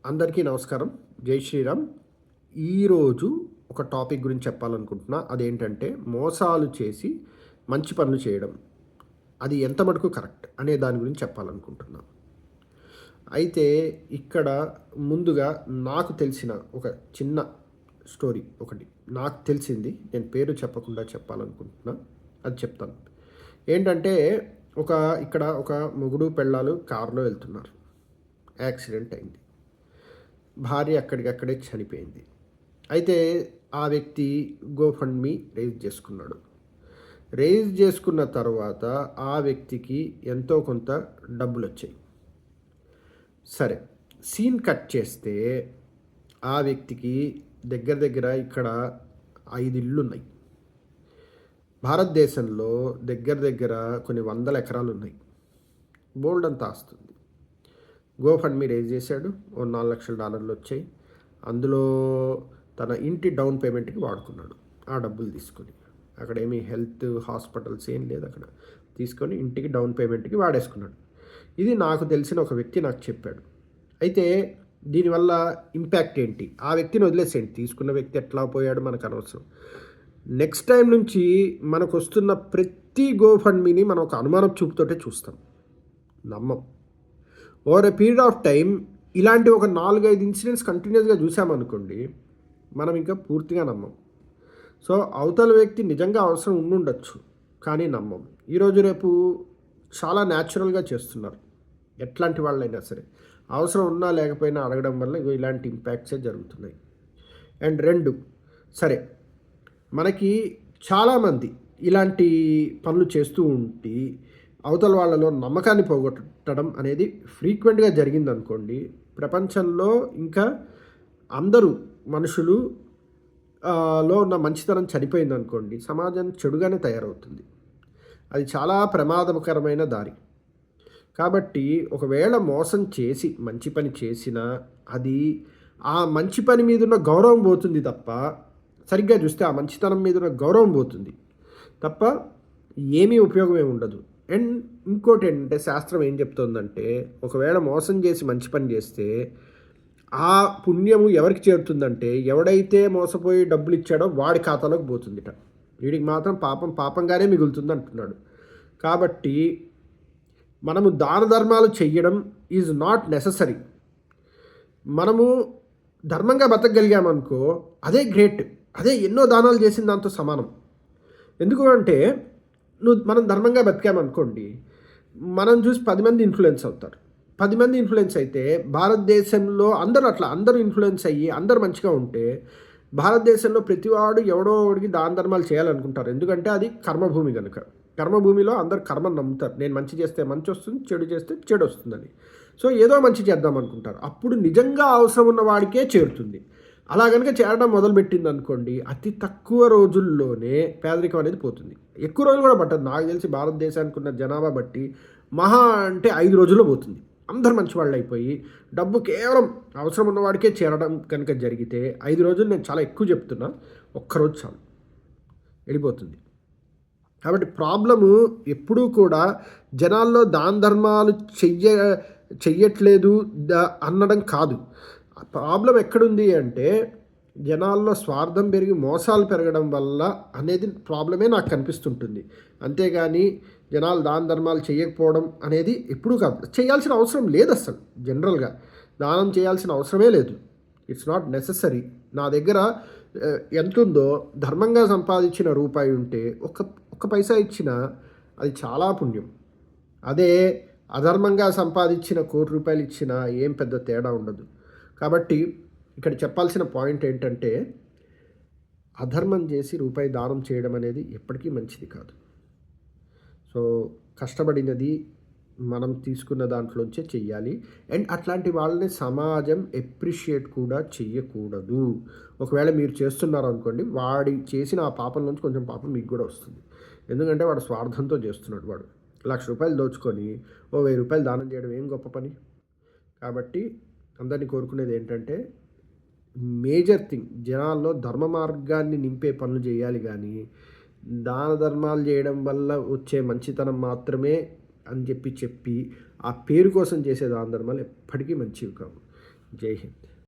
అందరికీ నమస్కారం. జై శ్రీరామ్. ఈరోజు ఒక టాపిక్ గురించి చెప్పాలనుకుంటున్నా. అదేంటంటే మోసాలు చేసి మంచి పనులు చేయడం. అది ఎంత మటుకు కరెక్ట్ అనే దాని గురించి చెప్పాలనుకుంటున్నా. అయితే ఇక్కడ ముందుగా నాకు తెలిసిన ఒక చిన్న స్టోరీ ఒకటి నాకు తెలిసింది. నేను పేరు చెప్పకుండా చెప్పాలనుకుంటున్నా. అది చెప్తాను. ఏంటంటే ఇక్కడ ఒక మొగుడు పెళ్ళాలు కారులో వెళ్తున్నారు. యాక్సిడెంట్ అయింది. భార్య అక్కడికక్కడే చనిపోయింది. అయితే ఆ వ్యక్తి గోఫండ్‌మీ రైజ్ చేసుకున్నాడు. రైజ్ చేసుకున్న తర్వాత ఆ వ్యక్తికి ఎంతో కొంత డబ్బులొచ్చాయి. సరే, సీన్ కట్ చేస్తే ఆ వ్యక్తికి దగ్గర దగ్గర ఇక్కడ 5 ఇళ్ళున్నాయి. భారతదేశంలో దగ్గర దగ్గర కొన్ని వందల ఎకరాలు ఉన్నాయి. బోల్డంత ఆస్తుంది. గోఫండ్‌మీ రైజ్ చేశాడు. ఓ $4,00,000 వచ్చాయి. అందులో తన ఇంటి డౌన్ పేమెంట్కి వాడుకున్నాడు. ఆ డబ్బులు తీసుకొని అక్కడేమీ హెల్త్ హాస్పిటల్స్ ఏం లేదు. అక్కడ తీసుకొని ఇంటికి డౌన్ పేమెంట్కి వాడేసుకున్నాడు. ఇది నాకు తెలిసిన ఒక వ్యక్తి నాకు చెప్పాడు. అయితే దీనివల్ల ఇంపాక్ట్ ఏంటి? ఆ వ్యక్తిని వదిలేసేయండి. తీసుకున్న వ్యక్తి ఎట్లా పోయాడు మనకు అనవసరం. నెక్స్ట్ టైం నుంచి మనకు వస్తున్న ప్రతి గోఫండ్‌మీని మనం ఒక అనుమానం చూపుతోటే చూస్తాం, నమ్మం. Over a period of time ఇలాంటి ఒక 4-5 ఇన్సిడెంట్స్ కంటిన్యూస్గా చూసామనుకోండి, మనం ఇంకా పూర్తిగా నమ్మం. సో అవతల వ్యక్తి నిజంగా అవసరం ఉండుండొచ్చు, కానీ నమ్మం. ఈరోజు రేపు చాలా న్యాచురల్గా చేస్తున్నారు. ఎట్లాంటి వాళ్ళైనా సరే అవసరం ఉన్నా లేకపోయినా అడగడం వల్ల ఇలాంటి ఇంపాక్ట్సే జరుగుతున్నాయి. అండ్ 2, సరే, మనకి చాలామంది ఇలాంటి పనులు చేస్తూ ఉంటే అవతల వాళ్ళలో నమ్మకాన్ని పోగొట్టడం అనేది ఫ్రీక్వెంట్గా జరిగిందనుకోండి, ప్రపంచంలో ఇంకా అందరూ మనుషులు లో ఉన్న మంచితనం చనిపోయిందనుకోండి, సమాజం చెడుగానే తయారవుతుంది. అది చాలా ప్రమాదకరమైన దారి. కాబట్టి ఒకవేళ మోసం చేసి మంచి పని చేసినా అది ఆ మంచి పని మీద ఉన్న గౌరవం పోతుంది తప్ప, సరిగ్గా చూస్తే ఆ మంచితనం మీద ఉన్న గౌరవం పోతుంది తప్ప ఏమీ ఉపయోగం ఏమి ఉండదు. అండ్ ఇంకోటి ఏంటంటే, శాస్త్రం ఏం చెప్తుందంటే, ఒకవేళ మోసం చేసి మంచి పని చేస్తే ఆ పుణ్యము ఎవరికి చేరుతుందంటే, ఎవడైతే మోసపోయి డబ్బులు ఇచ్చాడో వాడి ఖాతాలోకి పోతుందిట. వీడికి మాత్రం పాపంగానే మిగులుతుంది అంటున్నాడు. కాబట్టి మనము దాన ధర్మాలు చెయ్యడం ఈజ్ నాట్ నెససరీ. మనము ధర్మంగా బతకగలిగామనుకో, అదే గ్రేట్. అదే ఎన్నో దానాలు చేసిన దాంతో సమానం. ఎందుకు అంటే, మనం ధర్మంగా బతికామనుకోండి, మనం చూసి 10 మంది ఇన్ఫ్లుయెన్స్ అవుతారు. 10 మంది ఇన్ఫ్లుయెన్స్ అయితే భారతదేశంలో అందరూ ఇన్ఫ్లుయెన్స్ అయ్యి అందరూ మంచిగా ఉంటే భారతదేశంలో ప్రతివాడు ఎవడో ఒకడికి దాన ధర్మాలు చేయాలనుకుంటారు. ఎందుకంటే అది కర్మభూమి కనుక. కర్మభూమిలో అందరు కర్మను నమ్ముతారు. నేను మంచి చేస్తే మంచి వస్తుంది, చెడు చేస్తే చెడు వస్తుందని. సో ఏదో మంచి చేద్దాం అనుకుంటారు. అప్పుడు నిజంగా అవసరం ఉన్న వాడికే చేరుతుంది. అలా కనుక చేరడం మొదలుపెట్టింది అనుకోండి, అతి తక్కువ రోజుల్లోనే పేదరికం అనేది పోతుంది. ఎక్కువ రోజులు కూడా పట్టదు. నాకు తెలిసి భారతదేశానికి ఉన్న జనాభా బట్టి మహా అంటే 5 రోజుల్లో పోతుంది. అందరు మంచి వాళ్ళు అయిపోయి డబ్బు కేవలం అవసరం ఉన్నవాడికే చేరడం కనుక జరిగితే 5 రోజులు, నేను చాలా ఎక్కువ చెప్తున్నా, ఒక్కరోజు చాలు, వెళ్ళిపోతుంది. కాబట్టి ప్రాబ్లము ఎప్పుడూ కూడా జనాల్లో దాన ధర్మాలు చెయ్యట్లేదు అనడం కాదు. ప్రాబ్లం ఎక్కడుంది అంటే, జనాల్లో స్వార్థం పెరిగి మోసాలు పెరగడం వల్ల అనేది ప్రాబ్లమే నాకు కనిపిస్తుంటుంది. అంతేగాని జనాలు దాన ధర్మాలు చేయకపోవడం అనేది ఎప్పుడూ కాదు. చేయాల్సిన అవసరం లేదు. అసలు జనరల్గా దానం చేయాల్సిన అవసరమే లేదు. It's not necessary. నా దగ్గర ఎంత ఉందో, ధర్మంగా సంపాదించిన రూపాయి ఉంటే ఒక్క పైసా ఇచ్చినా అది చాలా పుణ్యం. అదే అధర్మంగా సంపాదించిన ₹1,00,00,000 ఇచ్చినా ఏం పెద్ద తేడా ఉండదు. కాబట్టి ఇక్కడ చెప్పాల్సిన పాయింట్ ఏంటంటే, అధర్మం చేసి రూపాయి దానం చేయడం అనేది ఎప్పటికీ మంచిది కాదు. సో కష్టపడినది మనం తీసుకున్న దాంట్లోంచే చెయ్యాలి. అండ్ అట్లాంటి వాళ్ళని సమాజం ఎప్రిషియేట్ కూడా చెయ్యకూడదు. ఒకవేళ మీరు చేస్తున్నారు అనుకోండి, వాడి చేసిన ఆ పాపం నుంచి కొంచెం పాపం మీకు కూడా వస్తుంది. ఎందుకంటే వాడు స్వార్థంతో చేస్తున్నాడు. వాడు ₹1,00,000 దోచుకొని ఓ ₹1,000 దానం చేయడం ఏం గొప్ప పని? కాబట్టి అందరినీ కోరుకునేది ఏంటంటే, మేజర్ థింగ్, జనాల్లో ధర్మ మార్గాన్ని నింపే పనులు చేయాలి. కానీ దాన ధర్మాలు చేయడం వల్ల వచ్చే మంచితనం మాత్రమే అని చెప్పి ఆ పేరు కోసం చేసే దాన ధర్మాలు ఎప్పటికీ మంచివి కావు. జై హింద్.